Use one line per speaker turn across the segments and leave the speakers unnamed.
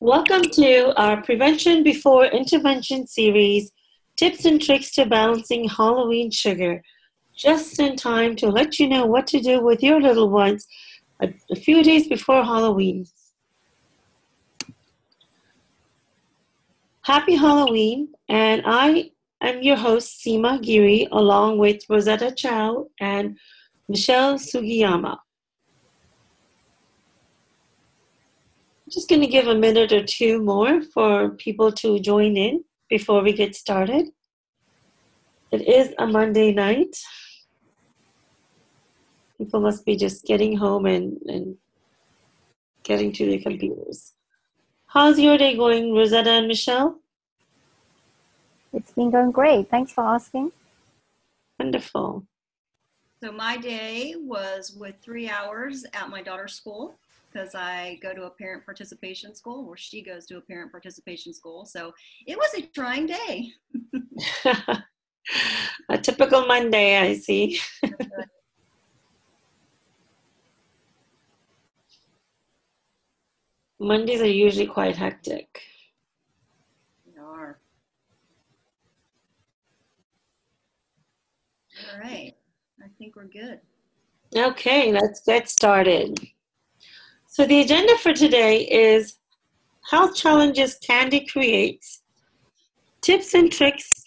Welcome to our Prevention Before Intervention series, Tips and Tricks to Balancing Halloween Sugar. Just in time to let you know what to do with your little ones a few days before Halloween. Happy Halloween, and I am your host, Seema Giri, along with Rosetta Chow and Michelle Sugiyama. Just going to give a minute or two more for people to join in before we get started. It is a Monday night. People must be just getting home and getting to their computers. How's your day going, Rosetta and Michelle?
It's been going great. Thanks for asking.
Wonderful.
So my day was with 3 hours at my daughter's school, because I go to a parent participation school, or she goes to a parent participation school. So it was a trying day.
A typical Monday, I see. Mondays are usually quite hectic.
They are. All right. I think we're good.
Okay, let's get started. So the agenda for today is health challenges candy creates, tips and tricks,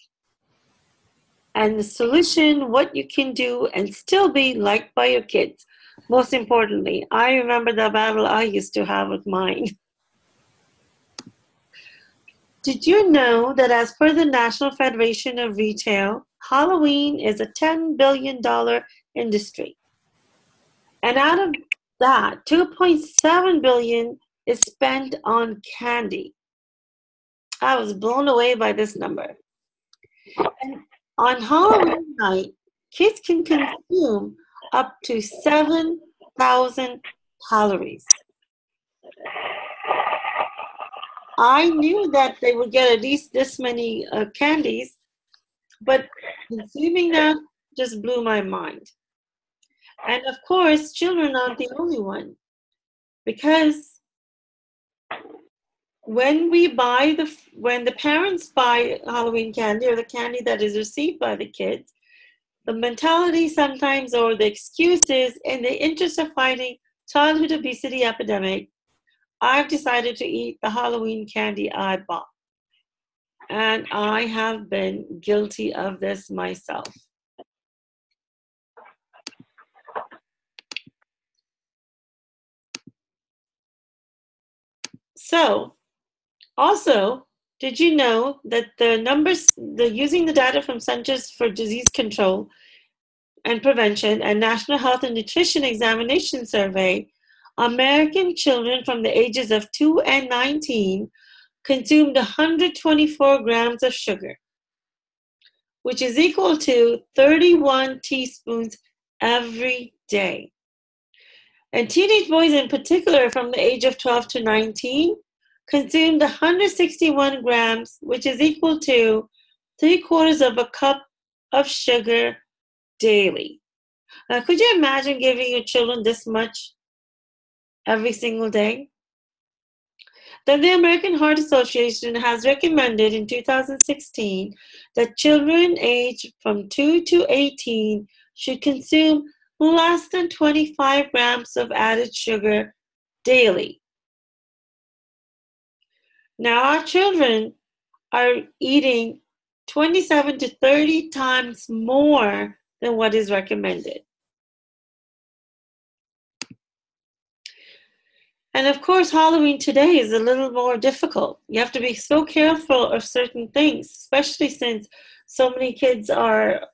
and the solution, what you can do and still be liked by your kids. Most importantly, I remember the battle I used to have with mine. Did you know that as per the National Federation of Retail, Halloween is a $10 billion industry? And out of that, $2.7 billion is spent on candy. I was blown away by this number. And on Halloween night, kids can consume up to 7,000 calories. I knew that they would get at least this many candies, but consuming that just blew my mind. And of course, children aren't the only one, because when the parents buy Halloween candy or the candy that is received by the kids, the mentality sometimes, or the excuse is, in the interest of fighting childhood obesity epidemic, I've decided to eat the Halloween candy I bought. And I have been guilty of this myself. So, also, did you know that using the data from Centers for Disease Control and Prevention and National Health and Nutrition Examination Survey, American children from the ages of 2 and 19 consumed 124 grams of sugar, which is equal to 31 teaspoons every day. And teenage boys in particular from the age of 12 to 19 consumed 161 grams, which is equal to 3/4 of a cup of sugar daily. Now, could you imagine giving your children this much every single day? Then the American Heart Association has recommended in 2016 that children aged from 2 to 18 should consume less than 25 grams of added sugar daily. Now, our children are eating 27 to 30 times more than what is recommended. And of course, Halloween today is a little more difficult. You have to be so careful of certain things, especially since so many kids are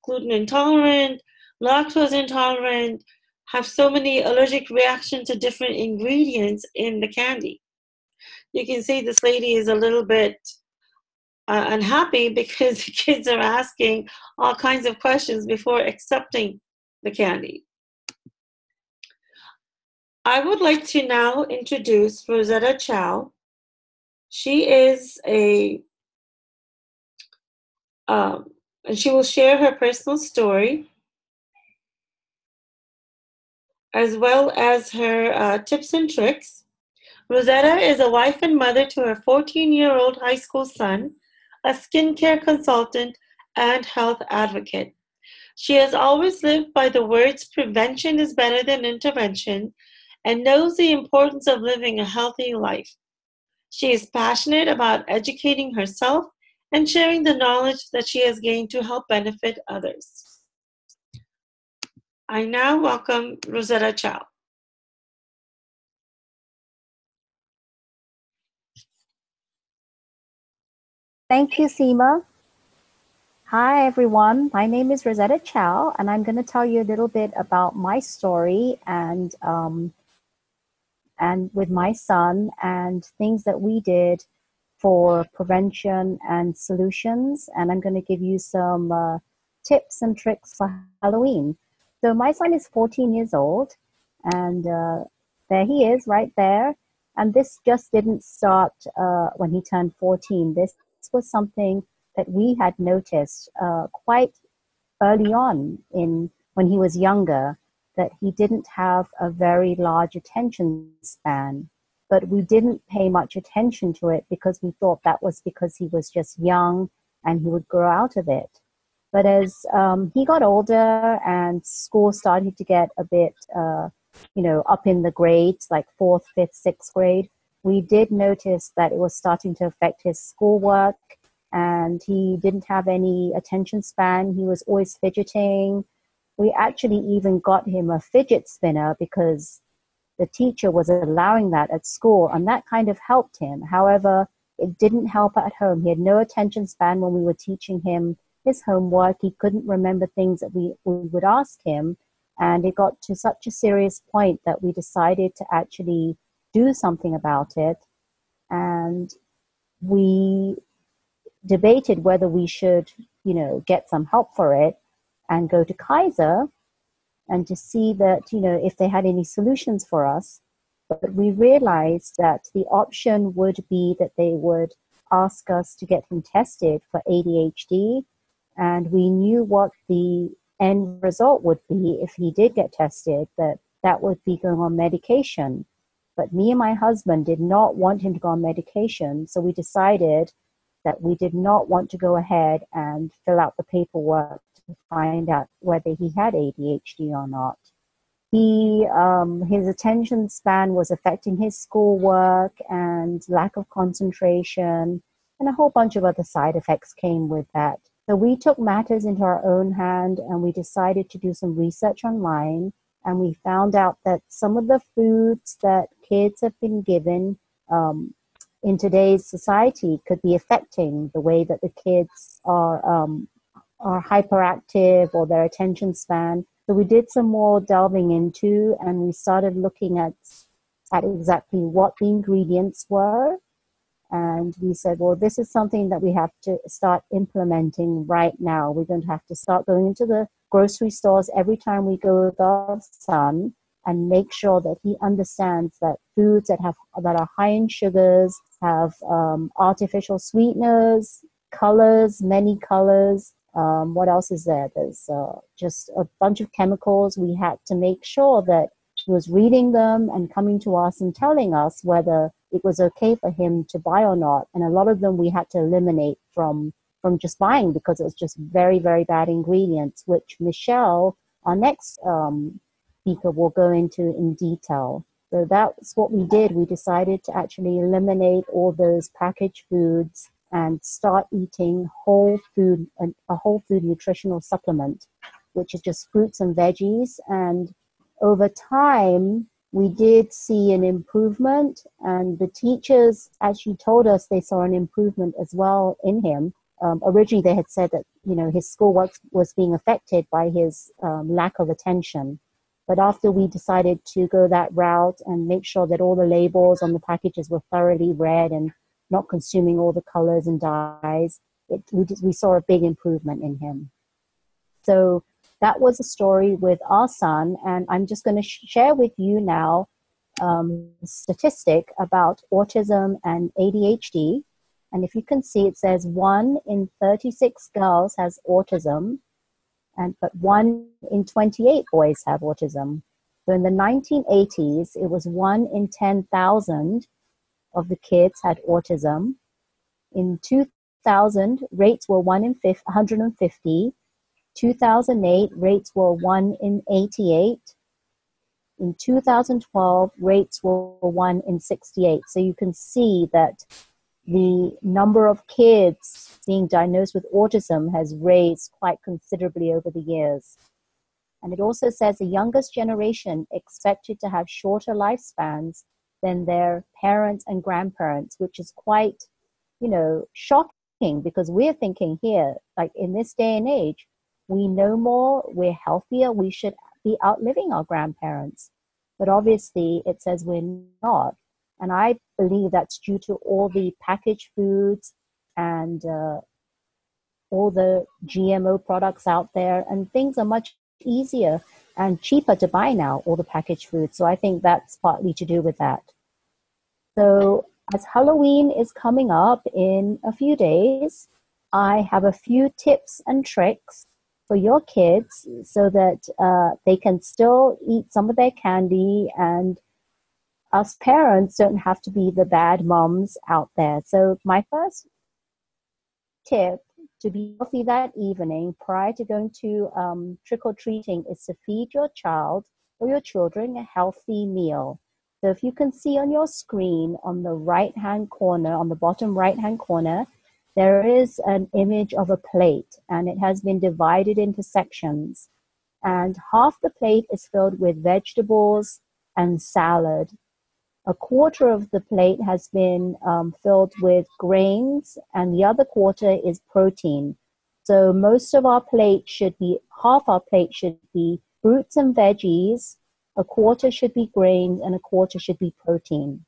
gluten intolerant, lactose intolerant, have so many allergic reactions to different ingredients in the candy. You can see this lady is a little bit unhappy because the kids are asking all kinds of questions before accepting the candy. I would like to now introduce Rosetta Chow. She is and she will share her personal story as well as her tips and tricks. Rosetta is a wife and mother to her 14-year-old high school son, a skincare consultant, and health advocate. She has always lived by the words prevention is better than intervention and knows the importance of living a healthy life. She is passionate about educating herself and sharing the knowledge that she has gained to help benefit others. I now welcome Rosetta Chow.
Thank you, Seema. Hi, everyone. My name is Rosetta Chow, and I'm going to tell you a little bit about my story and with my son and things that we did for prevention and solutions. And I'm going to give you some tips and tricks for Halloween. So my son is 14 years old, and there he is right there. And this just didn't start when he turned 14. This was something that we had noticed quite early on when he was younger, that he didn't have a very large attention span. But we didn't pay much attention to it because we thought that was because he was just young and he would grow out of it. But as he got older and school started to get a bit, up in the grades, like 4th, 5th, 6th grade, we did notice that it was starting to affect his schoolwork, and he didn't have any attention span. He was always fidgeting. We actually even got him a fidget spinner because the teacher was allowing that at school, and that kind of helped him. However, it didn't help at home. He had no attention span when we were teaching him his homework. He couldn't remember things that we would ask him. And it got to such a serious point that we decided to actually do something about it. And we debated whether we should, get some help for it and go to Kaiser and to see that, if they had any solutions for us. But we realized that the option would be that they would ask us to get him tested for ADHD. And we knew what the end result would be if he did get tested, that would be going on medication. But me and my husband did not want him to go on medication. So we decided that we did not want to go ahead and fill out the paperwork to find out whether he had ADHD or not. His attention span was affecting his schoolwork and lack of concentration, and a whole bunch of other side effects came with that. So we took matters into our own hand, and we decided to do some research online, and we found out that some of the foods that kids have been given in today's society could be affecting the way that the kids are hyperactive or their attention span. So we did some more delving into, and we started looking at exactly what the ingredients were. And we said, well, this is something that we have to start implementing right now. We're going to have to start going into the grocery stores every time we go with our son and make sure that he understands that foods that are high in sugars, have artificial sweeteners, colors, many colors. What else is there? There's just a bunch of chemicals. We had to make sure that he was reading them and coming to us and telling us whether it was okay for him to buy or not. And a lot of them we had to eliminate from just buying because it was just very, very bad ingredients, which Michelle, our next speaker, will go into in detail. So that's what we did. We decided to actually eliminate all those packaged foods and start eating whole food, a whole food nutritional supplement, which is just fruits and veggies. And over time, we did see an improvement, and the teachers actually told us they saw an improvement as well in him. Originally, they had said that, his schoolwork was being affected by his lack of attention. But after we decided to go that route and make sure that all the labels on the packages were thoroughly read and not consuming all the colors and dyes, we saw a big improvement in him. So that was a story with our son, and I'm just going to share with you now a statistic about autism and ADHD. And if you can see, it says 1 in 36 girls has autism, but 1 in 28 boys have autism. So in the 1980s, it was 1 in 10,000, of the kids had autism. In 2000, rates were 1 in 150. 2008, rates were 1 in 88. In 2012, rates were 1 in 68. So you can see that the number of kids being diagnosed with autism has raised quite considerably over the years. And it also says the youngest generation expected to have shorter lifespans than their parents and grandparents, which is quite, shocking, because we're thinking here, like in this day and age, we know more, we're healthier, we should be outliving our grandparents. But obviously it says we're not. And I believe that's due to all the packaged foods and all the GMO products out there, and things are much easier and cheaper to buy now, all the packaged foods. So I think that's partly to do with that. So as Halloween is coming up in a few days, I have a few tips and tricks for your kids so that they can still eat some of their candy, and us parents don't have to be the bad moms out there. So my first tip to be healthy that evening prior to going to trick-or-treating is to feed your child or your children a healthy meal. So if you can see on your screen on the right-hand corner, on the bottom right-hand corner, there is an image of a plate, and it has been divided into sections. And half the plate is filled with vegetables and salad. A quarter of the plate has been filled with grains, and the other quarter is protein. So most of our plate half our plate should be fruits and veggies, a quarter should be grains, and a quarter should be protein.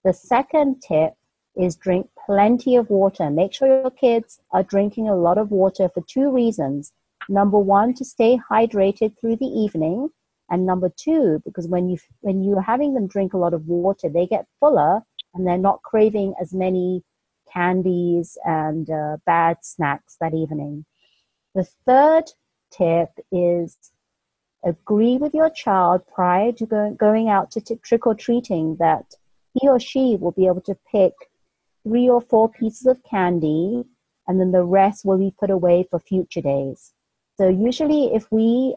The second tip is drink plenty of water. Make sure your kids are drinking a lot of water for two reasons. Number one, to stay hydrated through the evening. And number two, because when you're having them drink a lot of water, they get fuller and they're not craving as many candies and bad snacks that evening. The third tip is agree with your child prior to going out to trick-or-treating that he or she will be able to pick 3 or 4 pieces of candy, and then the rest will be put away for future days. So usually if we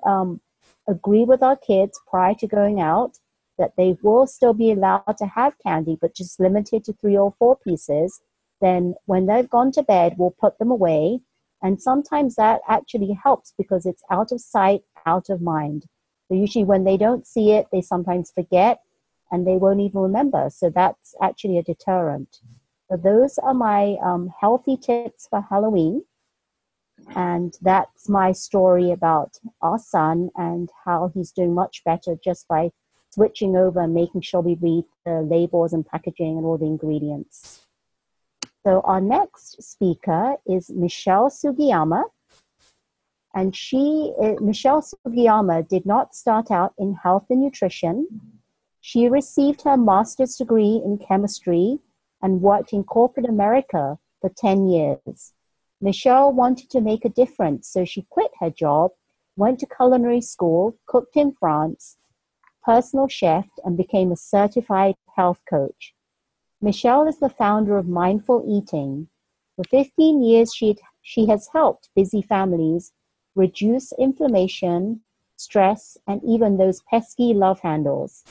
agree with our kids prior to going out that they will still be allowed to have candy, but just limited to 3 or 4 pieces, then when they've gone to bed, we'll put them away. And sometimes that actually helps because it's out of sight, out of mind. So usually when they don't see it, they sometimes forget and they won't even remember. So that's actually a deterrent. So those are my healthy tips for Halloween. And that's my story about our son and how he's doing much better just by switching over and making sure we read the labels and packaging and all the ingredients. So our next speaker is Michelle Sugiyama. And Michelle Sugiyama did not start out in health and nutrition. She received her master's degree in chemistry and worked in corporate America for 10 years. Michelle wanted to make a difference, so she quit her job, went to culinary school, cooked in France, personal chef, and became a certified health coach. Michelle is the founder of Mindful Eating. For 15 years, she has helped busy families reduce inflammation, stress, and even those pesky love handles.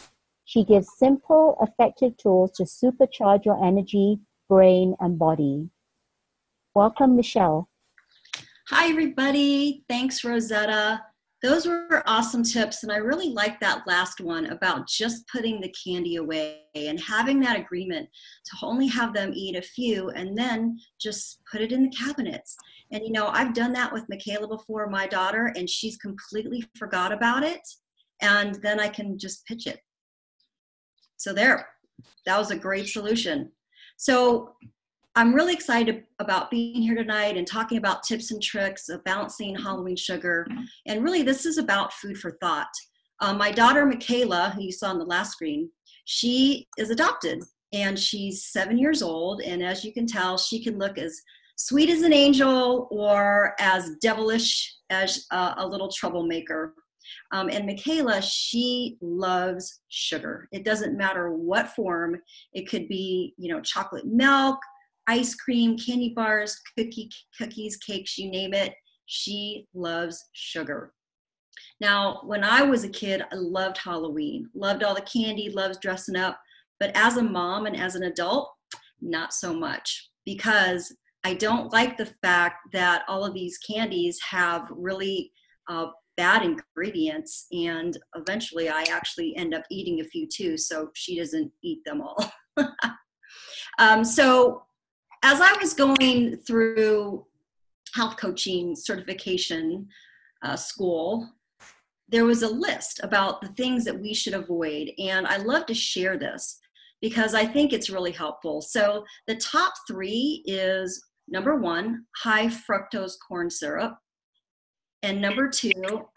She gives simple, effective tools to supercharge your energy, brain, and body. Welcome, Michelle.
Hi, everybody. Thanks, Rosetta. Those were awesome tips, and I really like that last one about just putting the candy away and having that agreement to only have them eat a few and then just put it in the cabinets. And, I've done that with Michaela before, my daughter, and she's completely forgot about it, and then I can just pitch it. So there, that was a great solution. So I'm really excited about being here tonight and talking about tips and tricks of balancing Halloween sugar. And really, this is about food for thought. My daughter, Michaela, who you saw on the last screen, she is adopted and she's 7 years old. And as you can tell, she can look as sweet as an angel or as devilish as a little troublemaker. And Michaela, she loves sugar. It doesn't matter what form. It could be, chocolate milk, ice cream, candy bars, cookies, cakes, you name it. She loves sugar. Now, when I was a kid, I loved Halloween, loved all the candy, loved dressing up. But as a mom and as an adult, not so much, because I don't like the fact that all of these candies have really bad ingredients, and eventually I actually end up eating a few too, so she doesn't eat them all. So as I was going through health coaching certification school, there was a list about the things that we should avoid, and I love to share this because I think it's really helpful. So the top 3 is, number 1, high fructose corn syrup, and number 2,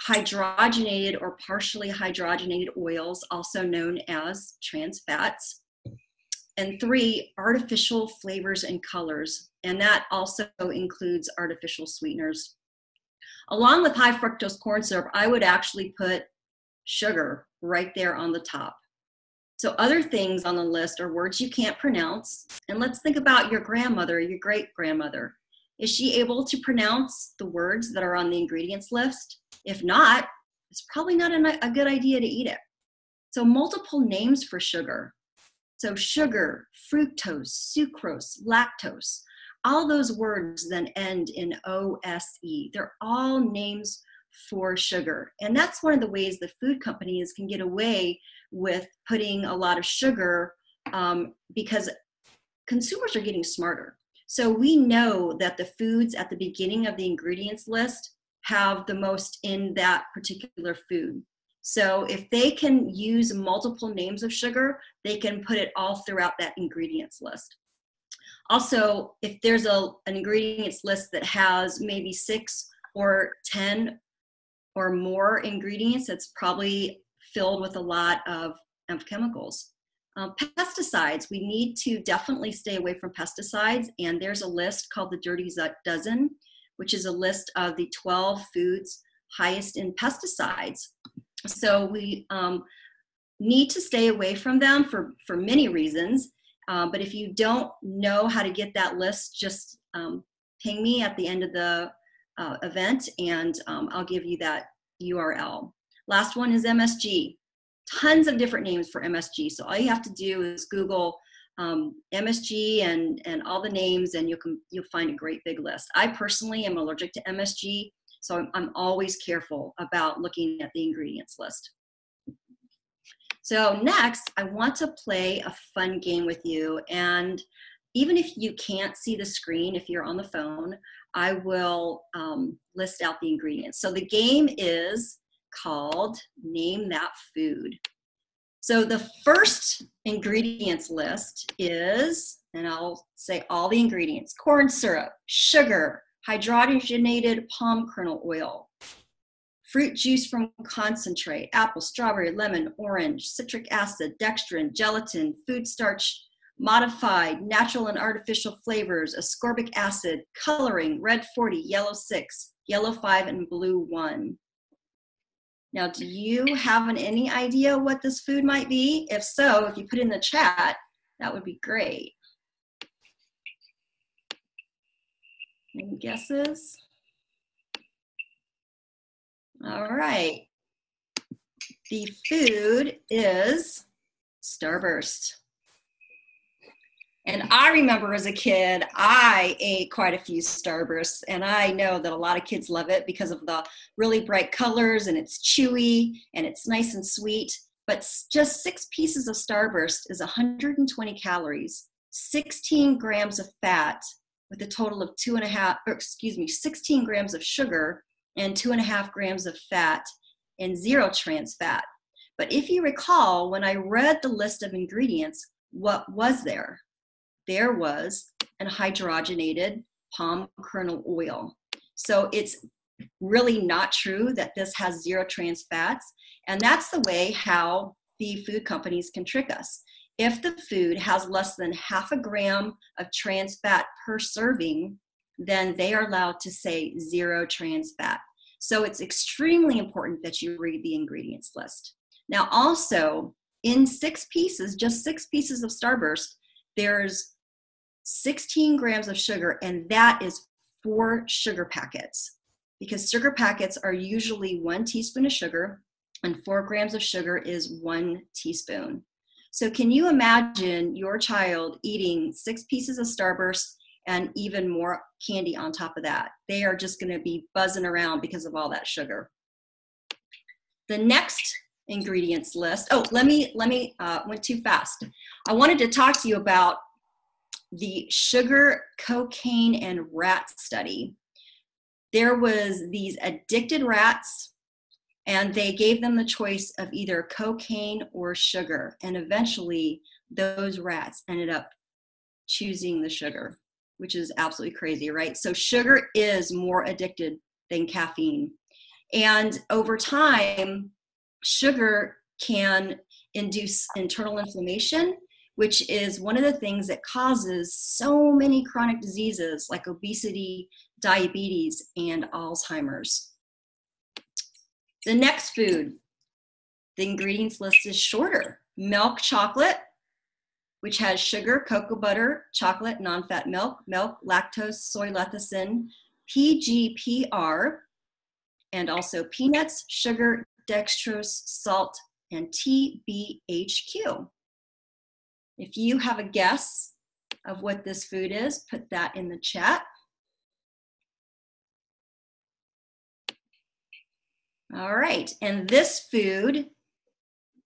hydrogenated or partially hydrogenated oils, also known as trans fats, and 3, artificial flavors and colors, and that also includes artificial sweeteners. Along with high fructose corn syrup, I would actually put sugar right there on the top. So other things on the list are words you can't pronounce. And let's think about your grandmother, your great-grandmother. Is she able to pronounce the words that are on the ingredients list? If not, it's probably not a good idea to eat it. So multiple names for sugar. So sugar, fructose, sucrose, lactose. All those words then end in OSE. They're all names for sugar. And that's one of the ways the food companies can get away with putting a lot of sugar because consumers are getting smarter. So we know that the foods at the beginning of the ingredients list have the most in that particular food. So if they can use multiple names of sugar, they can put it all throughout that ingredients list. Also, if there's an ingredients list that has maybe 6 or 10 or more ingredients, it's probably filled with a lot of chemicals. Pesticides, we need to definitely stay away from pesticides, and there's a list called the Dirty Dozen, which is a list of the 12 foods highest in pesticides. So we need to stay away from them for many reasons. But if you don't know how to get that list, just ping me at the end of the event, and I'll give you that URL. Last one is MSG. Tons of different names for MSG. So all you have to do is Google MSG and all the names, and you'll find a great big list. I personally am allergic to MSG, so I'm always careful about looking at the ingredients list. So next, I want to play a fun game with you. And even if you can't see the screen, if you're on the phone, I will list out the ingredients. So the game is called Name That Food. So the first ingredients list is, and I'll say all the ingredients: corn syrup, sugar, hydrogenated palm kernel oil, fruit juice from concentrate, apple, strawberry, lemon, orange, citric acid, dextrin, gelatin, food starch, modified, natural and artificial flavors, ascorbic acid, coloring, red 40, yellow 6, yellow 5, and blue 1. Now, do you have any idea what this food might be? If so, if you put it in the chat, that would be great. Any guesses? All right. The food is Starburst. And I remember as a kid, I ate quite a few Starbursts, and I know that a lot of kids love it because of the really bright colors, and it's chewy, and it's nice and sweet. But just 6 pieces of Starburst is 120 calories, 16 grams of fat, with a total of 16 grams of sugar and 2.5 grams of fat and 0 trans fat. But if you recall, when I read the list of ingredients, what was there? There was an hydrogenated palm kernel oil. So it's really not true that this has 0 trans fats. And that's the way how the food companies can trick us. If the food has less than 0.5 gram of trans fat per serving, then they are allowed to say 0 trans fat. So it's extremely important that you read the ingredients list. Now also, in 6 pieces, just 6 pieces of Starburst, there's 16 grams of sugar, and that is 4 sugar packets, because sugar packets are usually 1 teaspoon of sugar, and 4 grams of sugar is 1 teaspoon. So can you imagine your child eating 6 pieces of Starburst and even more candy on top of that? They are just going to be buzzing around because of all that sugar. The next ingredients list, let me went too fast. I wanted to talk to you about the sugar, cocaine, and rat study. There was these addicted rats, and they gave them the choice of either cocaine or sugar. And eventually, those rats ended up choosing the sugar, which is absolutely crazy, right? So sugar is more addicted than caffeine. And over time, sugar can induce internal inflammation, which is one of the things that causes so many chronic diseases like obesity, diabetes, and Alzheimer's. The next food, the ingredients list is shorter. Milk chocolate, which has sugar, cocoa butter, chocolate, non-fat milk, lactose, soy lecithin, PGPR, and also peanuts, sugar, dextrose, salt, and TBHQ. If you have a guess of what this food is, put that in the chat. All right, and this food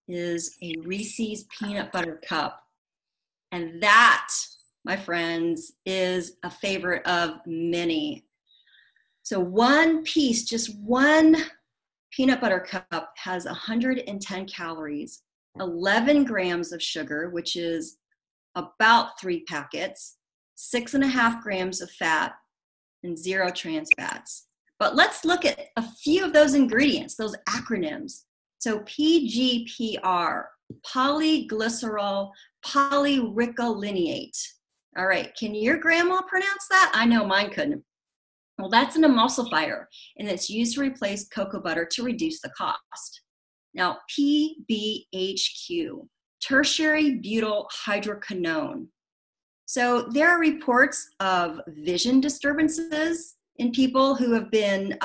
is a Reese's peanut butter cup. And that, my friends, is a favorite of many. So one piece, just one peanut butter cup has 110 calories, 11 grams of sugar, which is about 3 packets, 6.5 grams of fat, and 0 trans fats. But let's look at a few of those ingredients, those acronyms. So PGPR, polyglycerol polyricolinate. All right, can your grandma pronounce that? I know mine couldn't. Well, that's an emulsifier, and it's used to replace cocoa butter to reduce the cost. Now, PBHQ, tertiary butyl hydroquinone. So there are reports of vision disturbances in people who have been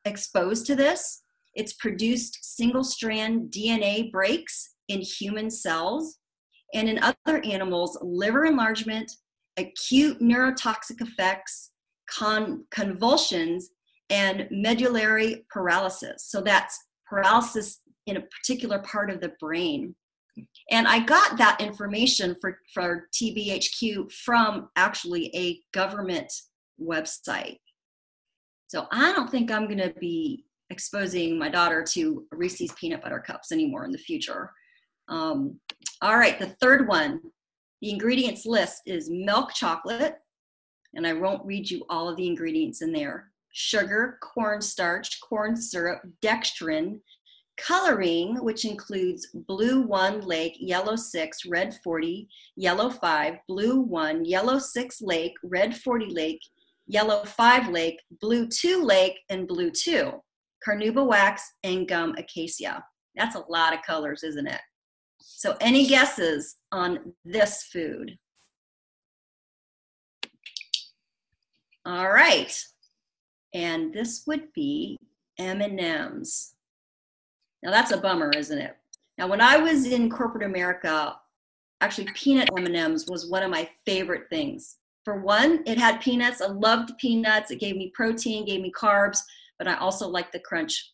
exposed to this. It's produced single-strand DNA breaks in human cells, and in other animals, liver enlargement, acute neurotoxic effects, convulsions, and medullary paralysis. So that's paralysis in a particular part of the brain. And I got that information for TBHQ from actually a government website. So I don't think I'm going to be exposing my daughter to Reese's peanut butter cups anymore in the future. All right, the third one, the ingredients list is milk chocolate, and I won't read you all of the ingredients in there. Sugar, cornstarch, corn syrup, dextrin, coloring, which includes blue 1 lake, yellow 6, red 40, yellow 5, blue 1, yellow 6 lake, red 40 lake, yellow 5 lake, blue 2 lake, and blue 2, carnauba wax, and gum acacia. That's a lot of colors, isn't it? So any guesses on this food? All right, and this would be M&Ms. Now that's a bummer, isn't it? Now when I was in corporate America, actually peanut M&Ms was one of my favorite things. For one, it had peanuts. I loved the peanuts. It gave me protein, gave me carbs, but I also liked the crunch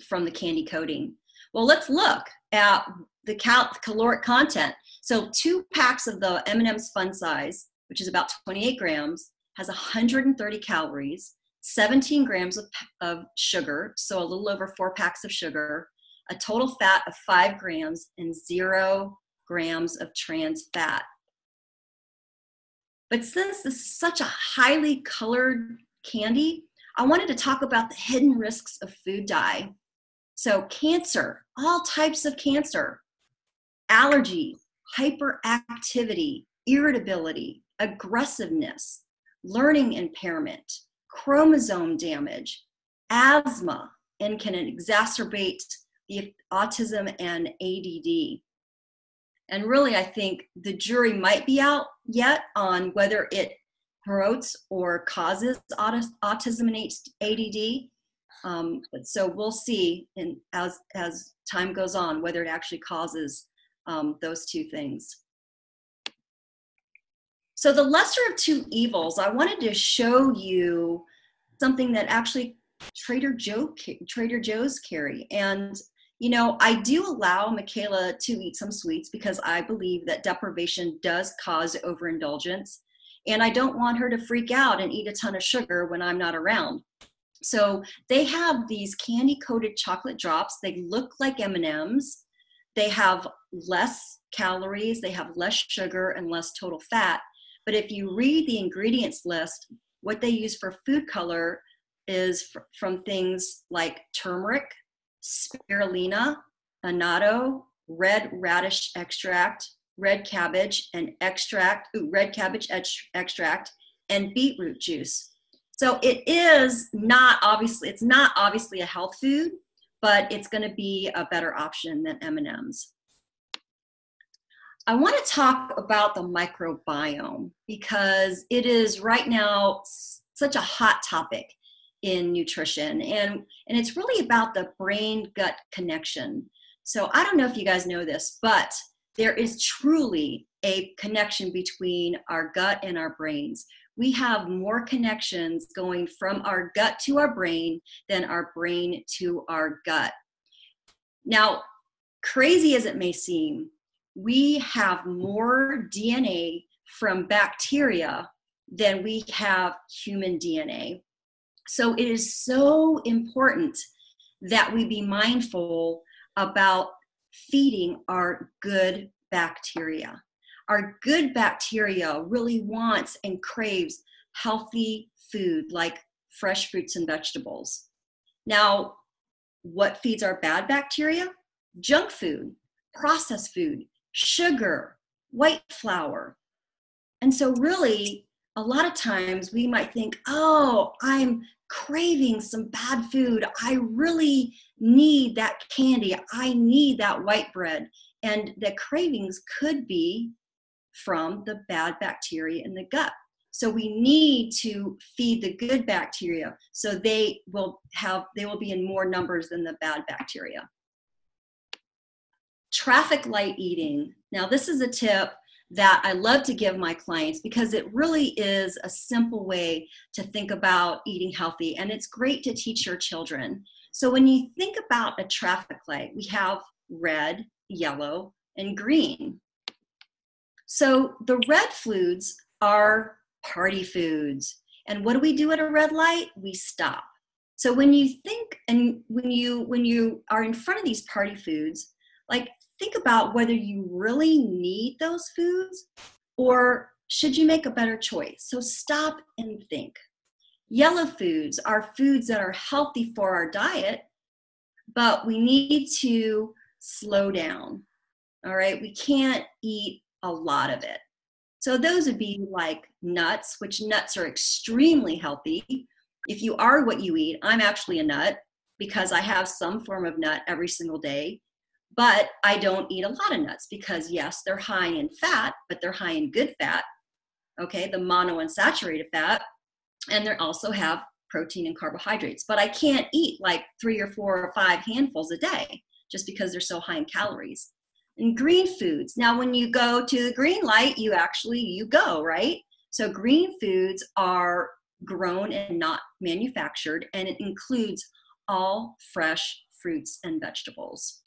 from the candy coating. Well, let's look at the caloric content. So 2 packs of the M&M's fun size, which is about 28 grams, has 130 calories, 17 grams of sugar, so a little over 4 packs of sugar, a total fat of 5 grams, and 0 grams of trans fat. But since this is such a highly colored candy, I wanted to talk about the hidden risks of food dye. So cancer, all types of cancer, allergy, hyperactivity, irritability, aggressiveness, learning impairment, chromosome damage, asthma and can exacerbate the autism and ADD. And really, I think the jury might be out yet on whether it promotes or causes autism and ADD. But so we'll see as time goes on whether it actually causes those two things. So the lesser of two evils, I wanted to show you something that actually Trader Joe's carry. And you know, I do allow Michaela to eat some sweets because I believe that deprivation does cause overindulgence. And I don't want her to freak out and eat a ton of sugar when I'm not around. So they have these candy-coated chocolate drops. They look like M&Ms. They have less calories, they have less sugar and less total fat. But if you read the ingredients list, what they use for food color is from things like turmeric, spirulina, annatto, red radish extract, red cabbage extract, and beetroot juice. So it's not obviously a health food, but it's going to be a better option than M&Ms. I want to talk about the microbiome because it is right now such a hot topic in nutrition, and it's really about the brain-gut connection. So I don't know if you guys know this, but there is truly a connection between our gut and our brains. We have more connections going from our gut to our brain than our brain to our gut. Now, crazy as it may seem, we have more DNA from bacteria than we have human DNA. So it is so important that we be mindful about feeding our good bacteria. Our good bacteria really wants and craves healthy food like fresh fruits and vegetables. Now, what feeds our bad bacteria? Junk food, processed food, sugar, white flour. And so really, a lot of times we might think, oh, I'm craving some bad food. I really need that candy. I need that white bread. And the cravings could be from the bad bacteria in the gut. So we need to feed the good bacteria so they will be in more numbers than the bad bacteria. Traffic light eating. Now this is a tip that I love to give my clients because it really is a simple way to think about eating healthy, and it's great to teach your children. So when you think about a traffic light, we have red, yellow, and green. So the red foods are party foods. And what do we do at a red light? We stop. So when you think and when you are in front of these party foods, like think about whether you really need those foods or should you make a better choice? So stop and think. Yellow foods are foods that are healthy for our diet, but we need to slow down. All right, we can't eat a lot of it. So those would be like nuts, which nuts are extremely healthy. If you are what you eat, I'm actually a nut because I have some form of nut every single day. But I don't eat a lot of nuts because yes, they're high in fat, but they're high in good fat, okay, the monounsaturated fat, and they also have protein and carbohydrates. But I can't eat like 3 or 4 or 5 handfuls a day just because they're so high in calories. And green foods. Now, when you go to the green light, you go, right? So green foods are grown and not manufactured, and it includes all fresh fruits and vegetables.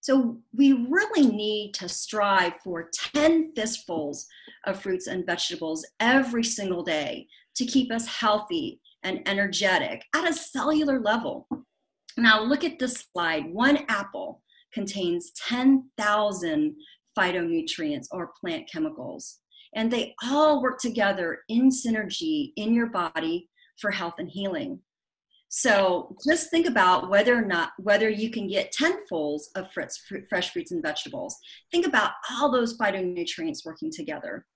So we really need to strive for 10 fistfuls of fruits and vegetables every single day to keep us healthy and energetic at a cellular level. Now look at this slide. 1 apple contains 10,000 phytonutrients or plant chemicals, and they all work together in synergy in your body for health and healing. So just think about whether you can get 10 fulls of fresh fruits and vegetables. Think about all those phytonutrients working together.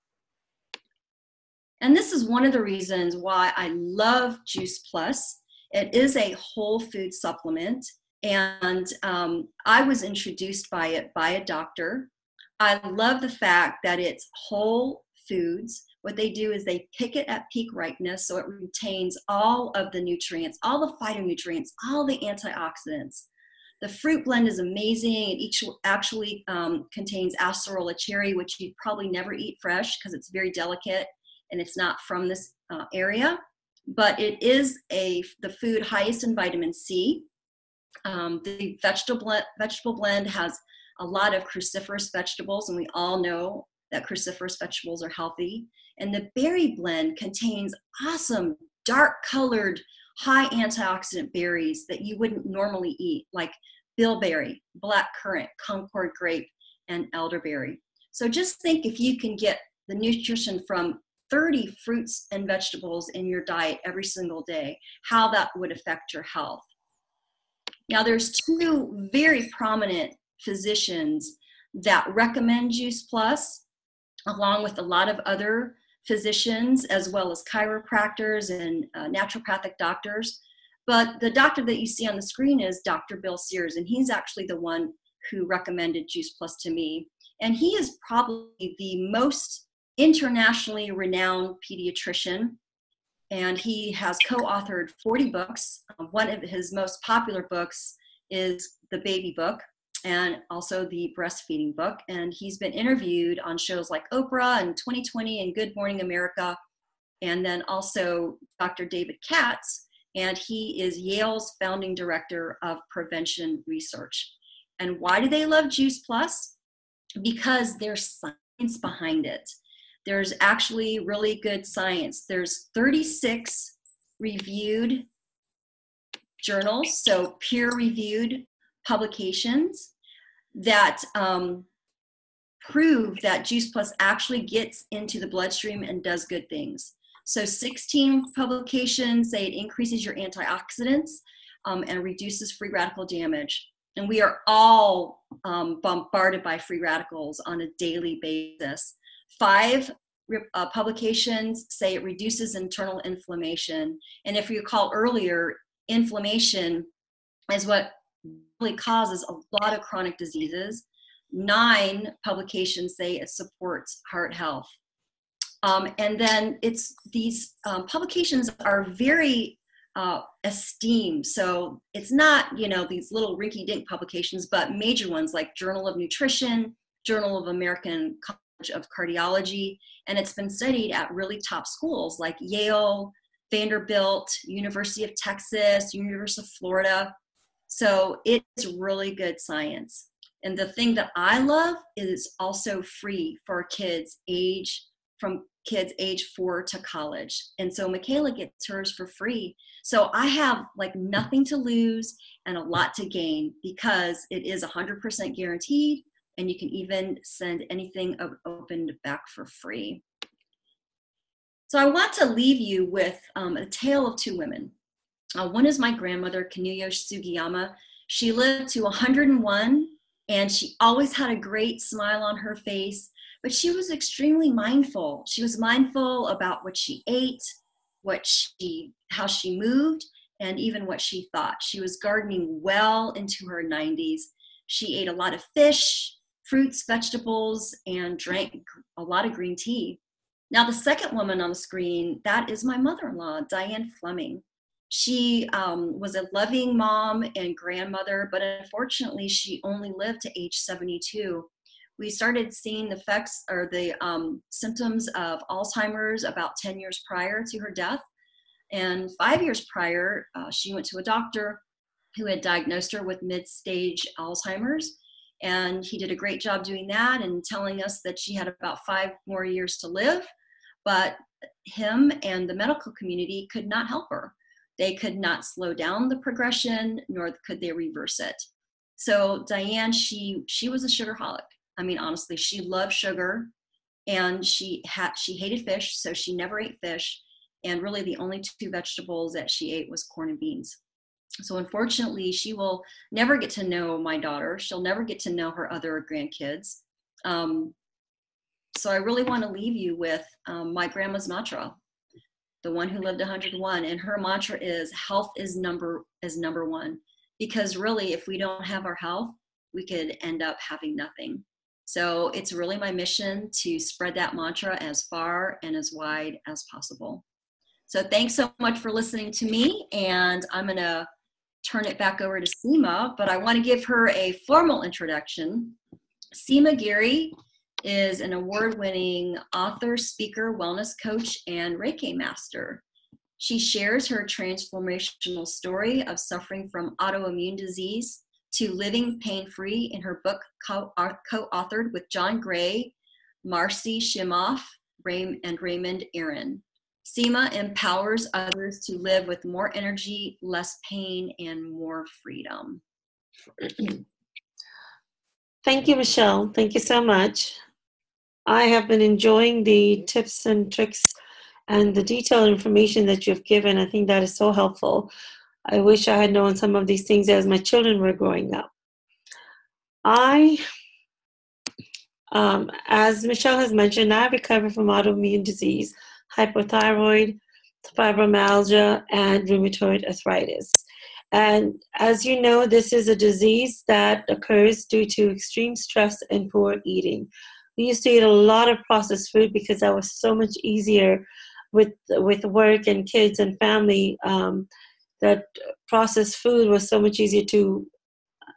And this is one of the reasons why I love Juice Plus, It is a whole food supplement, and I was introduced by it by a doctor. I love the fact that it's whole foods. What they do is they pick it at peak ripeness, so it retains all of the nutrients, all the phytonutrients, all the antioxidants. The fruit blend is amazing. It actually contains acerola cherry, which you'd probably never eat fresh because it's very delicate and it's not from this area. But it is the food highest in vitamin C. The vegetable blend has a lot of cruciferous vegetables, and we all know that cruciferous vegetables are healthy. And the berry blend contains awesome dark colored, high antioxidant berries that you wouldn't normally eat, like bilberry, black currant, Concord grape, and elderberry. So just think if you can get the nutrition from 30 fruits and vegetables in your diet every single day, how that would affect your health. Now, there's two very prominent physicians that recommend Juice Plus, along with a lot of other physicians, as well as chiropractors and naturopathic doctors. But the doctor that you see on the screen is Dr. Bill Sears, and he's actually the one who recommended Juice Plus to me. And he is probably the most internationally renowned pediatrician, and he has co-authored 40 books. One of his most popular books is the baby book and also the breastfeeding book. And he's been interviewed on shows like Oprah and 2020 and Good Morning America, and then also Dr. David Katz, and he is Yale's founding director of prevention research. And why do they love Juice Plus? Because there's science behind it. There's actually really good science. There's 36 reviewed journals, so peer-reviewed publications that prove that Juice Plus actually gets into the bloodstream and does good things. So 16 publications say it increases your antioxidants and reduces free radical damage. And we are all bombarded by free radicals on a daily basis. 5 publications say it reduces internal inflammation. And if you recall earlier, inflammation is what really causes a lot of chronic diseases. 9 publications say it supports heart health. And then these publications are very esteemed. So it's not, these little rinky-dink publications, but major ones like Journal of Nutrition, Journal of American College of Cardiology, and it's been studied at really top schools like Yale, Vanderbilt, University of Texas, University of Florida. So it's really good science. And the thing that I love is also free for kids from kids age 4 to college. And so Michaela gets hers for free. So I have like nothing to lose and a lot to gain because it is 100% guaranteed, and you can even send anything opened back for free. So I want to leave you with a tale of 2 women. One is my grandmother, Kinuyo Sugiyama. She lived to 101, and she always had a great smile on her face, but she was extremely mindful. She was mindful about what she ate, how she moved, and even what she thought. She was gardening well into her 90s. She ate a lot of fish, fruits, vegetables, and drank a lot of green tea. Now, the second woman on the screen, that is my mother-in-law, Diane Fleming. She was a loving mom and grandmother, but unfortunately, she only lived to age 72. We started seeing the effects or the symptoms of Alzheimer's about 10 years prior to her death. And 5 years prior, she went to a doctor who had diagnosed her with mid-stage Alzheimer's. And he did a great job doing that and telling us that she had about 5 more years to live. But him and the medical community could not help her. They could not slow down the progression, nor could they reverse it. So Diane, she was a sugarholic. I mean, honestly, she loved sugar, and she hated fish, so she never ate fish. And really the only 2 vegetables that she ate was corn and beans. So unfortunately, she will never get to know my daughter. She'll never get to know her other grandkids. So I really want to leave you with my grandma's mantra. the one who lived 101, and her mantra is health is number one. Because really, if we don't have our health, we could end up having nothing. So it's really my mission to spread that mantra as far and as wide as possible. So thanks so much for listening to me, and I'm going to turn it back over to Seema, but I want to give her a formal introduction. Seema Giri is an award-winning author, speaker, wellness coach, and Reiki master. She shares her transformational story of suffering from autoimmune disease to living pain-free in her book co-authored with John Gray, Marcy Shimoff, and Raymond Aaron. Seema empowers others to live with more energy, less pain, and more freedom.
Thank you, Michelle. Thank you so much. I have been enjoying the tips and tricks and the detailed information that you've given. I think that is so helpful. I wish I had known some of these things as my children were growing up. As Michelle has mentioned, I recover from autoimmune disease, hypothyroid, fibromyalgia, and rheumatoid arthritis. And as you know, this is a disease that occurs due to extreme stress and poor eating. We used to eat a lot of processed food because that was so much easier with work and kids and family. That processed food was so much easier to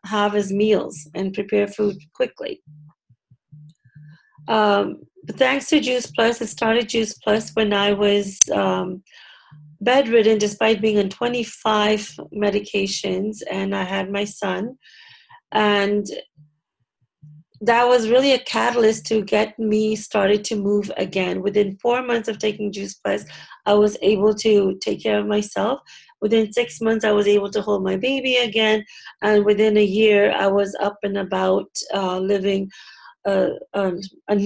have as meals and prepare food quickly. But thanks to Juice Plus, I started Juice Plus when I was bedridden despite being on 25 medications, and I had my son. And that was really a catalyst to get me started to move again. Within 4 months of taking Juice Plus, I was able to take care of myself. Within 6 months, I was able to hold my baby again. And within a year, I was up and about living a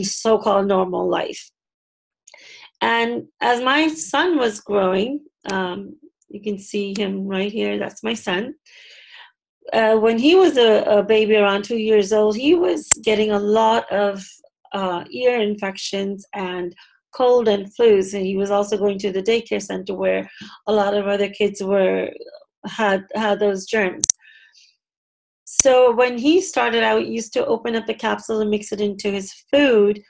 so-called normal life. And as my son was growing, you can see him right here, that's my son. When he was a baby around 2 years old, he was getting a lot of ear infections and cold and flus, and he was also going to the daycare center where a lot of other kids had those germs. So when he started out, he used to open up the capsule and mix it into his food.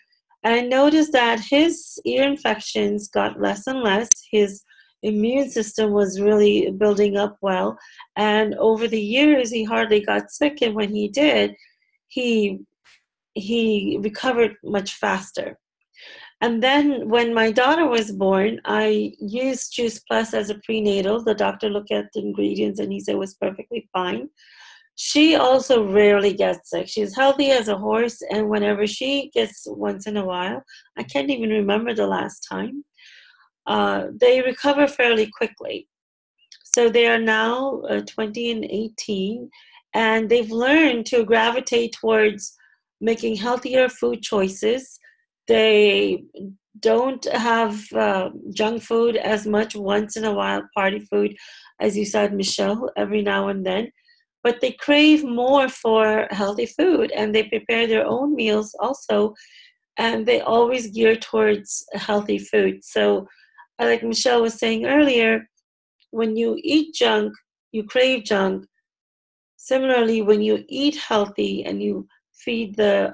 And I noticed that his ear infections got less and less. His immune system was really building up well. And over the years, he hardly got sick. And when he did, he recovered much faster. And then when my daughter was born, I used Juice Plus as a prenatal. The doctor looked at the ingredients and he said it was perfectly fine. She also rarely gets sick. She's healthy as a horse, and whenever she gets once in a while, I can't even remember the last time, they recover fairly quickly. So they are now 20 and 18, and they've learned to gravitate towards making healthier food choices. They don't have junk food as much once in a while, party food, as you said, Michelle, every now and then. But they crave more for healthy food, and they prepare their own meals also, and they always gear towards healthy food. So like Michelle was saying earlier, when you eat junk, you crave junk. Similarly, when you eat healthy and you feed the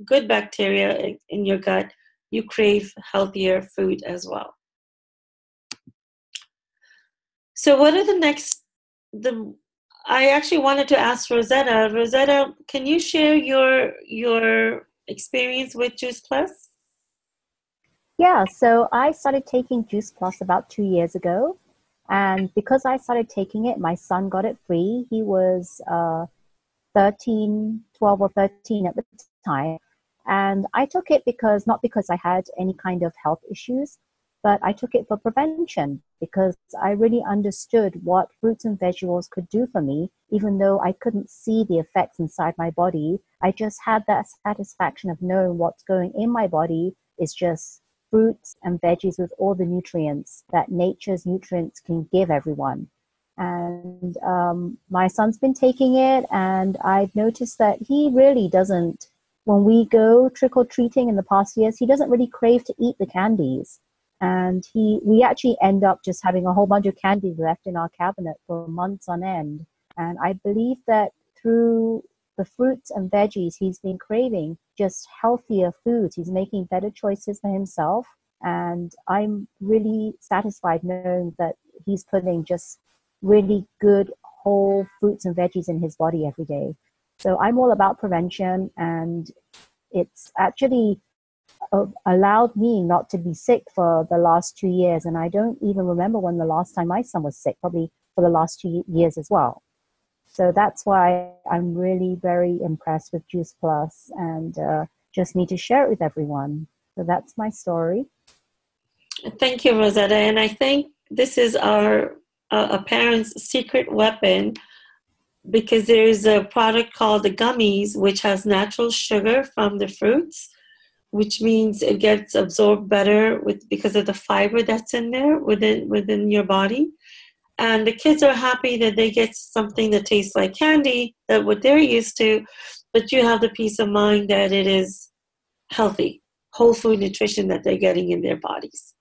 good bacteria in your gut, you crave healthier food as well. So what are I actually wanted to ask Rosetta. Rosetta, can you share your experience with Juice Plus?
Yeah, so I started taking Juice Plus about 2 years ago. And because I started taking it, my son got it free. He was 12 or 13 at the time. And I took it not because I had any kind of health issues, but I took it for prevention because I really understood what fruits and vegetables could do for me. Even though I couldn't see the effects inside my body, I just had that satisfaction of knowing what's going in my body is just fruits and veggies with all the nutrients that nature's nutrients can give everyone. And my son's been taking it, and I've noticed that he really doesn't, when we go trick-or-treating in the past years, he doesn't really crave to eat the candies. And we actually end up just having a whole bunch of candies left in our cabinet for months on end. And I believe that through the fruits and veggies, he's been craving just healthier foods. He's making better choices for himself. And I'm really satisfied knowing that he's putting just really good whole fruits and veggies in his body every day. So I'm all about prevention, and it's actually allowed me not to be sick for the last 2 years. And I don't even remember when the last time my son was sick, probably for the last 2 years as well. So that's why I'm really very impressed with Juice Plus, and just need to share it with everyone. So that's my story.
Thank you, Rosetta. And I think this is our a parent's secret weapon, because there's a product called the gummies, which has natural sugar from the fruits, which means it gets absorbed better because of the fiber that's in there within your body. And the kids are happy that they get something that tastes like candy, that what they're used to, but you have the peace of mind that it is healthy, whole food nutrition that they're getting in their bodies.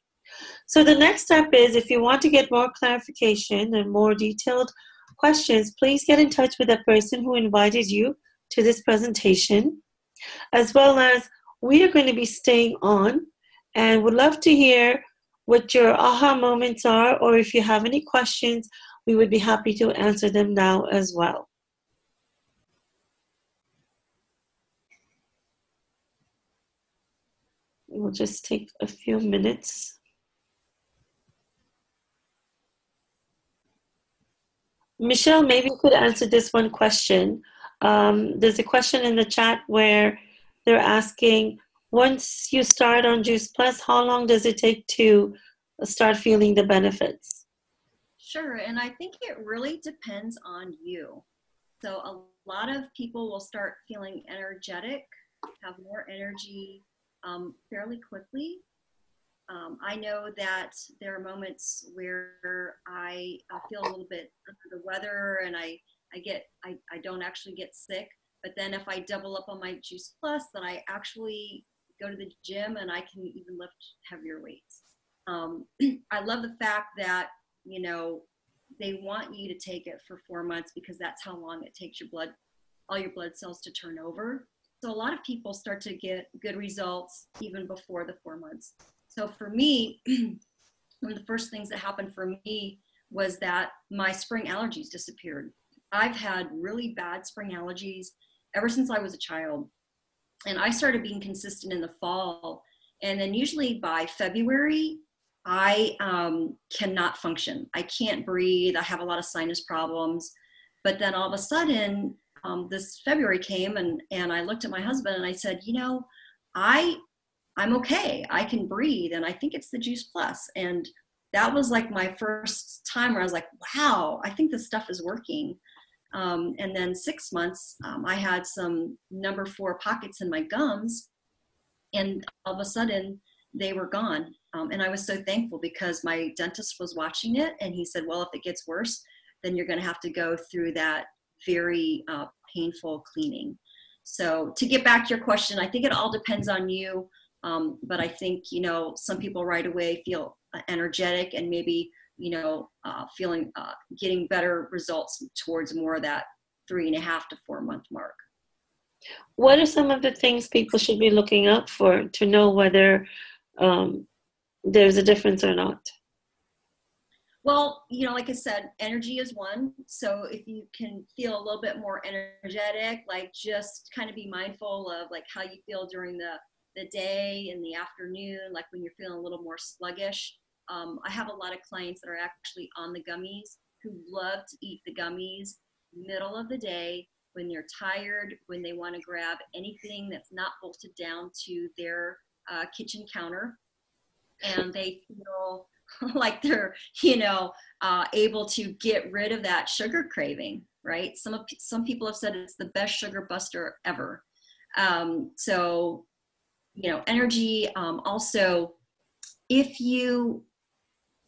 So the next step is, if you want to get more clarification and more detailed questions, please get in touch with the person who invited you to this presentation, as well as we are going to be staying on and would love to hear what your aha moments are, or if you have any questions, we would be happy to answer them now as well. We'll just take a few minutes. Michelle, maybe you could answer this one question. There's a question in the chat where they're asking, once you start on Juice Plus, how long does it take to start feeling the benefits?
Sure, and I think it really depends on you. So a lot of people will start feeling energetic, have more energy fairly quickly. I know that there are moments where I feel a little bit under the weather, and I don't actually get sick. But then if I double up on my Juice Plus, then I actually go to the gym and I can even lift heavier weights. I love the fact that, you know, they want you to take it for 4 months, because that's how long it takes all your blood cells to turn over. So a lot of people start to get good results even before the 4 months. So for me, one of the first things that happened for me was that my spring allergies disappeared. I've had really bad spring allergies ever since I was a child. And I started being consistent in the fall. And then usually by February, I cannot function. I can't breathe. I have a lot of sinus problems. But then all of a sudden, this February came, and I looked at my husband and I said, you know, I'm okay. I can breathe. And I think it's the Juice Plus. And that was like my first time where I was like, wow, I think this stuff is working. And then 6 months, I had some number 4 pockets in my gums, and all of a sudden they were gone. And I was so thankful, because my dentist was watching it, and he said, well, if it gets worse, then you're going to have to go through that very painful cleaning. So to get back to your question, I think it all depends on you. But I think, you know, some people right away feel energetic, and maybe, you know, getting better results towards more of that 3.5 to 4 month mark.
What are some of the things people should be looking out for to know whether there's a difference or not?
Well, you know, like I said, energy is one. So if you can feel a little bit more energetic, like just kind of be mindful of like how you feel during the day and the afternoon, like when you're feeling a little more sluggish. I have a lot of clients that are actually on the gummies who love to eat the gummies middle of the day when they're tired, when they want to grab anything that's not bolted down to their kitchen counter, and they feel like they're, you know, able to get rid of that sugar craving, right? Some people have said it's the best sugar buster ever. So, you know, energy. Also, if you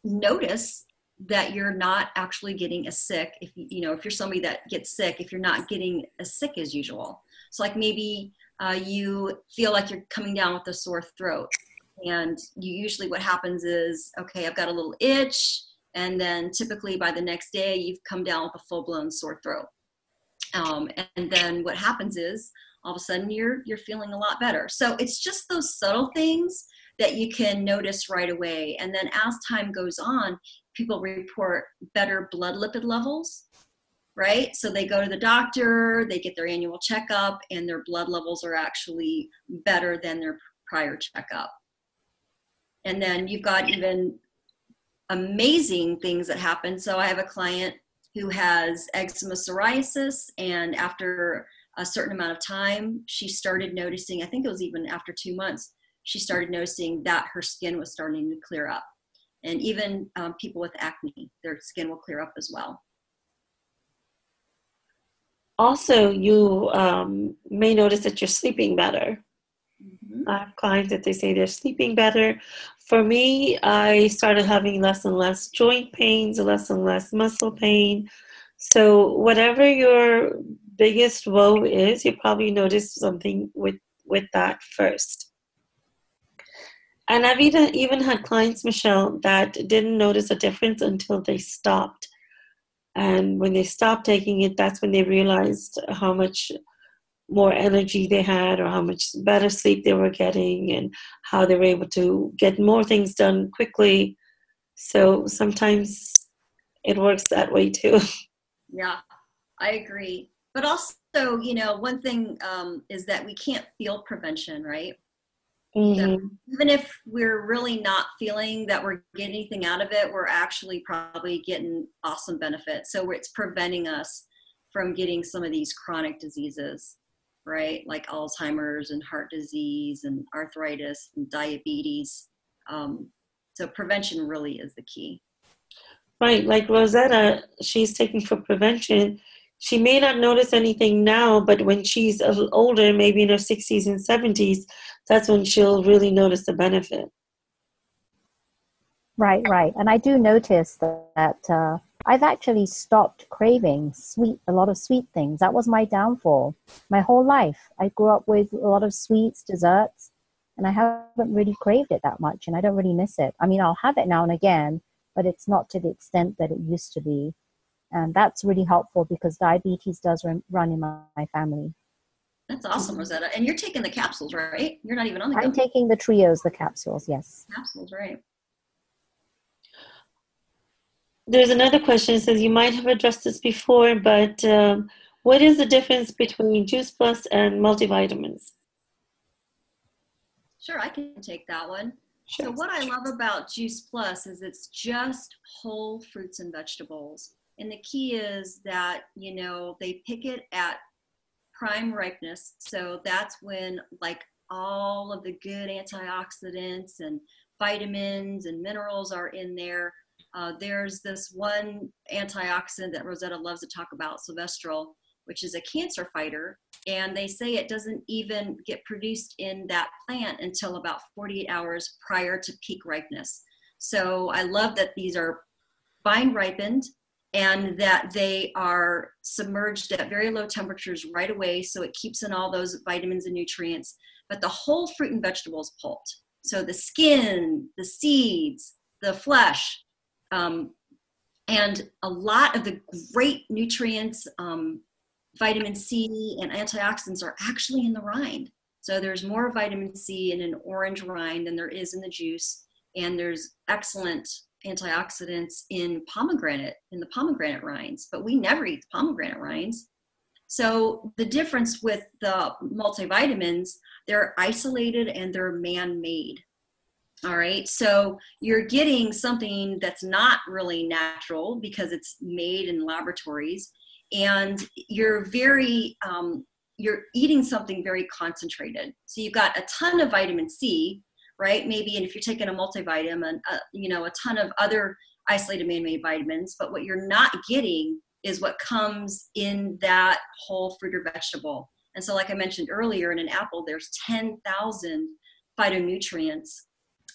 notice that you're not actually getting as sick, if you're somebody that gets sick, if you're not getting as sick as usual. So like maybe you feel like you're coming down with a sore throat, And usually what happens is, okay, I've got a little itch, and then typically by the next day you've come down with a full-blown sore throat. And then what happens is all of a sudden you're feeling a lot better. So it's just those subtle things that you can notice right away. And then as time goes on, people report better blood lipid levels, right? So they go to the doctor, they get their annual checkup, and their blood levels are actually better than their prior checkup. And then you've got even amazing things that happen. So I have a client who has eczema psoriasis, and after a certain amount of time, she started noticing, I think it was even after 2 months, she started noticing that her skin was starting to clear up. And even people with acne, their skin will clear up as well.
Also, you may notice that you're sleeping better.
Mm-hmm.
I have clients that they say they're sleeping better. For me, I started having less and less joint pains, less and less muscle pain. So whatever your biggest woe is, you probably notice something with that first. And I've even had clients, Michelle, that didn't notice a difference until they stopped. And when they stopped taking it, that's when they realized how much more energy they had, or how much better sleep they were getting, and how they were able to get more things done quickly. So sometimes it works that way too.
Yeah, I agree. But also, one thing is that we can't feel prevention, right? So
Mm-hmm.
even if we're really not feeling that we're getting anything out of it, we're actually probably getting awesome benefits. So it's preventing us from getting some of these chronic diseases, right? Like Alzheimer's and heart disease and arthritis and diabetes. So prevention really is the key.
Right, like Rosetta, she's taking for prevention. She may not notice anything now, but when she's a little older, maybe in her 60s and 70s, that's when she'll really notice the benefit.
Right, right. And I do notice that I've actually stopped craving a lot of sweet things. That was my downfall. My whole life, I grew up with a lot of sweets, desserts, and I haven't really craved it that much, and I don't really miss it. I mean, I'll have it now and again, but it's not to the extent that it used to be. And that's really helpful because diabetes does run in my family.
That's awesome, Rosetta. And you're taking the capsules, right? You're not even on the
I'm taking the trios, the capsules, yes.
capsules, right?
There's another question. It says, you might have addressed this before, but what is the difference between Juice Plus and multivitamins?
Sure, I can take that one.
Sure.
So what I love about Juice Plus is it's just whole fruits and vegetables. And the key is that, they pick it at prime ripeness. So that's when like all of the good antioxidants and vitamins and minerals are in there. There's this one antioxidant that Rosetta loves to talk about, silvestrol, which is a cancer fighter. And they say it doesn't even get produced in that plant until about 48 hours prior to peak ripeness. So I love that these are vine ripened and that they are submerged at very low temperatures right away. So it keeps in all those vitamins and nutrients, but the whole fruit and vegetable is pulped. So the skin, the seeds, the flesh, and a lot of the great nutrients, vitamin C and antioxidants are actually in the rind. So there's more vitamin C in an orange rind than there is in the juice. And there's excellent antioxidants in the pomegranate rinds, but we never eat the pomegranate rinds. So the difference with the multivitamins, they're isolated and they're man-made. All right, so you're getting something that's not really natural because it's made in laboratories, and you're you're eating something very concentrated. So you've got a ton of vitamin C, right? Maybe, and if you're taking a multivitamin, a ton of other isolated man-made vitamins, but what you're not getting is what comes in that whole fruit or vegetable. And so like I mentioned earlier, in an apple, there's 10,000 phytonutrients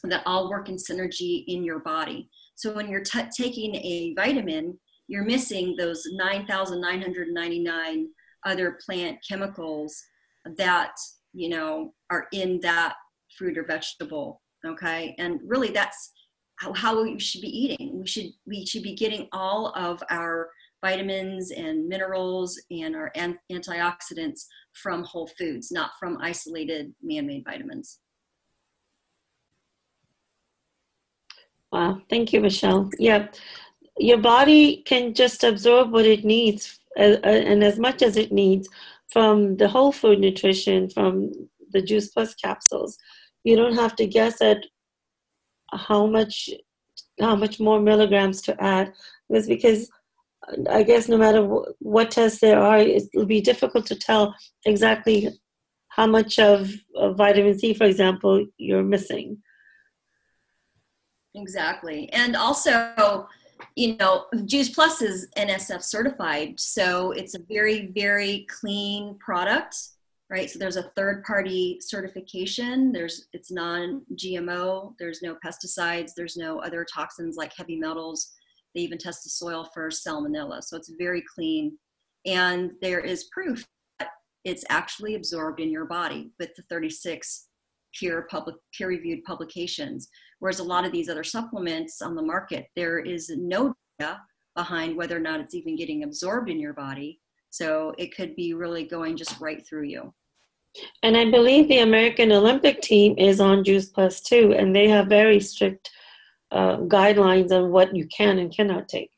that all work in synergy in your body. So when you're taking a vitamin, you're missing those 9,999 other plant chemicals that, are in that fruit or vegetable. Okay. And really that's how we should be eating. We should be getting all of our vitamins and minerals and our antioxidants from whole foods, not from isolated man-made vitamins.
Wow, thank you, Michelle. Yeah, your body can just absorb what it needs and as much as it needs from the whole food nutrition, from the Juice Plus capsules. You don't have to guess at how much more milligrams to add, because I guess no matter what tests there are, it'll be difficult to tell exactly how much of vitamin C, for example, you're missing.
Exactly. And also, Juice Plus is NSF certified, so it's a very, very clean product, right? So there's a third-party certification. It's non-GMO. There's no pesticides. There's no other toxins like heavy metals. They even test the soil for salmonella. So it's very clean. And there is proof that it's actually absorbed in your body with the 36 peer-reviewed publications. Whereas a lot of these other supplements on the market, there is no data behind whether or not it's even getting absorbed in your body. So it could be really going just right through you.
And I believe the American Olympic team is on Juice Plus too, and they have very strict guidelines on what you can and cannot take.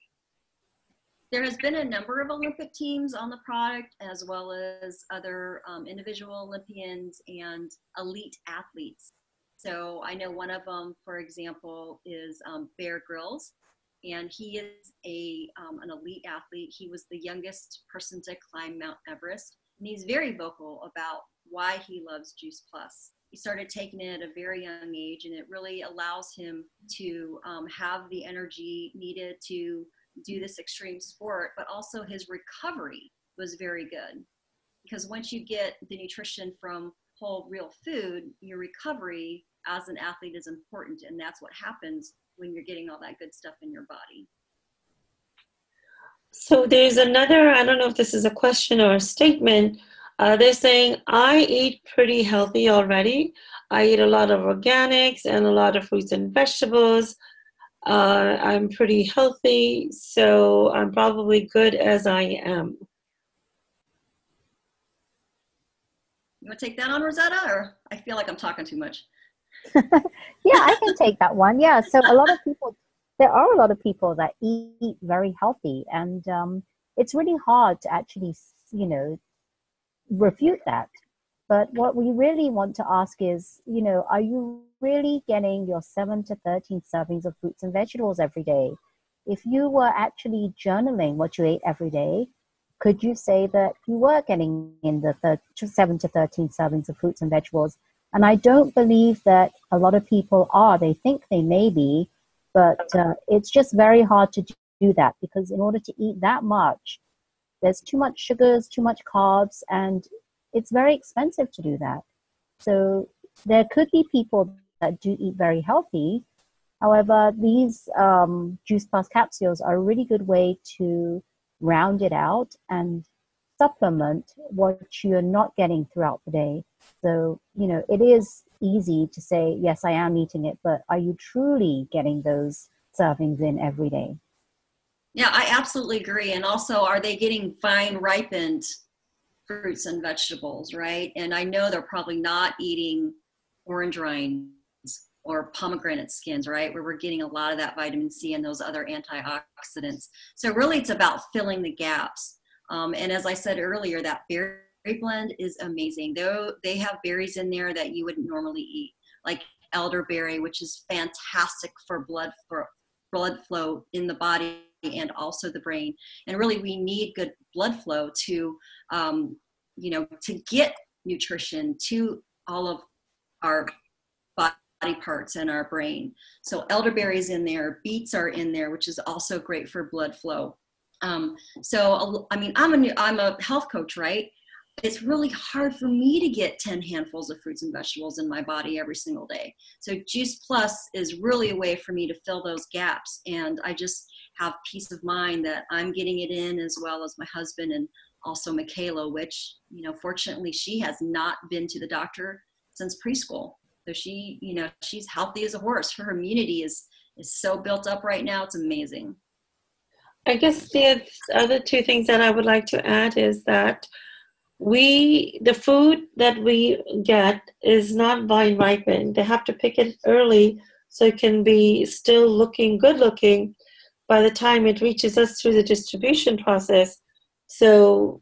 There has been a number of Olympic teams on the product, as well as other individual Olympians and elite athletes. So I know one of them, for example, is Bear Grylls, and he is an elite athlete. He was the youngest person to climb Mount Everest, and he's very vocal about why he loves Juice Plus. He started taking it at a very young age, and it really allows him to have the energy needed to do this extreme sport, but also his recovery was very good. Because once you get the nutrition from whole real food, your recovery as an athlete is important, and that's what happens when you're getting all that good stuff in your body.
So there's another, I don't know if this is a question or a statement. They're saying, I eat pretty healthy already. I eat a lot of organics and a lot of fruits and vegetables. I'm pretty healthy, so I'm probably good as I am.
You want to take that on, Rosetta, or I feel like I'm talking too much?
Yeah, I can take that one. Yeah, so there are a lot of people that eat very healthy, and it's really hard to actually, refute that. But what we really want to ask is, are you really getting your 7 to 13 servings of fruits and vegetables every day? If you were actually journaling what you ate every day, could you say that you were getting in the 7 to 13 servings of fruits and vegetables? And I don't believe that a lot of people are. They think they may be, but it's just very hard to do that, because in order to eat that much, there's too much sugars, too much carbs, and it's very expensive to do that. So there could be people that do eat very healthy. However, these Juice Plus capsules are a really good way to round it out and supplement what you're not getting throughout the day. So, it is easy to say, yes, I am eating it, but are you truly getting those servings in every day?
Yeah, I absolutely agree. And also, are they getting fine ripened fruits and vegetables, right? And I know they're probably not eating orange rinds or pomegranate skins, right? Where we're getting a lot of that vitamin C and those other antioxidants. So really it's about filling the gaps. And as I said earlier, that berry blend is amazing. They have berries in there that you wouldn't normally eat, like elderberry, which is fantastic for blood flow in the body and also the brain. And really we need good blood flow to to get nutrition to all of our body parts and our brain. So elderberries in there, beets are in there, which is also great for blood flow. I'm a health coach, right? It's really hard for me to get 10 handfuls of fruits and vegetables in my body every single day. So Juice Plus is really a way for me to fill those gaps. And I just have peace of mind that I'm getting it in, as well as my husband and also Michaela, which, fortunately she has not been to the doctor since preschool. So she, she's healthy as a horse. Her immunity is so built up right now. It's amazing.
I guess the other two things that I would like to add is that the food that we get is not vine ripened. They have to pick it early so it can be still looking good looking by the time it reaches us through the distribution process. So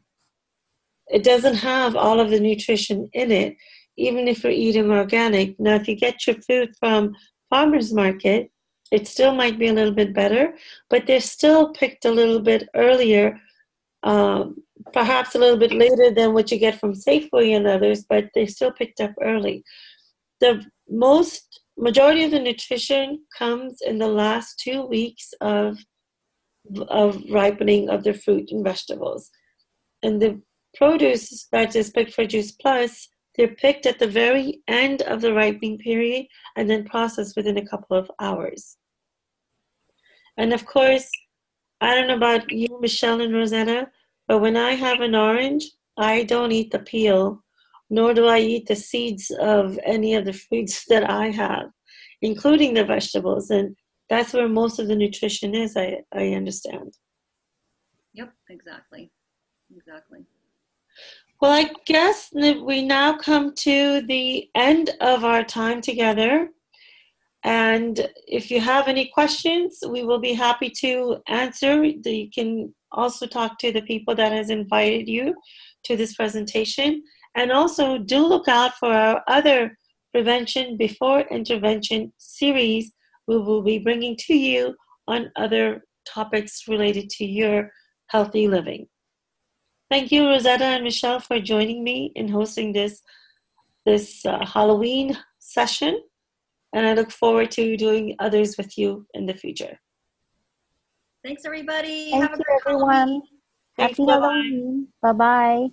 it doesn't have all of the nutrition in it, even if you're eating organic. Now, if you get your food from farmers market, it still might be a little bit better, but they're still picked a little bit earlier, perhaps a little bit later than what you get from Safeway and others, but they're still picked up early. The majority of the nutrition comes in the last 2 weeks of ripening of the fruit and vegetables. And the produce that is picked for Juice Plus, they're picked at the very end of the ripening period and then processed within a couple of hours. And of course, I don't know about you, Michelle and Rosetta, but when I have an orange, I don't eat the peel, nor do I eat the seeds of any of the fruits that I have, including the vegetables. And that's where most of the nutrition is, I understand.
Yep, exactly.
Well, I guess that we now come to the end of our time together. And if you have any questions, we will be happy to answer. You can also talk to the people that has invited you to this presentation. And also do look out for our other Prevention Before Intervention series we will be bringing to you on other topics related to your healthy living. Thank you, Rosetta and Michelle, for joining me in hosting this Halloween session. And I look forward to doing others with you in the future.
Thanks, everybody.
Thank
Have a
you,
great
everyone.
Halloween.
Thanks,
Happy
bye-bye.
Halloween. Bye-bye.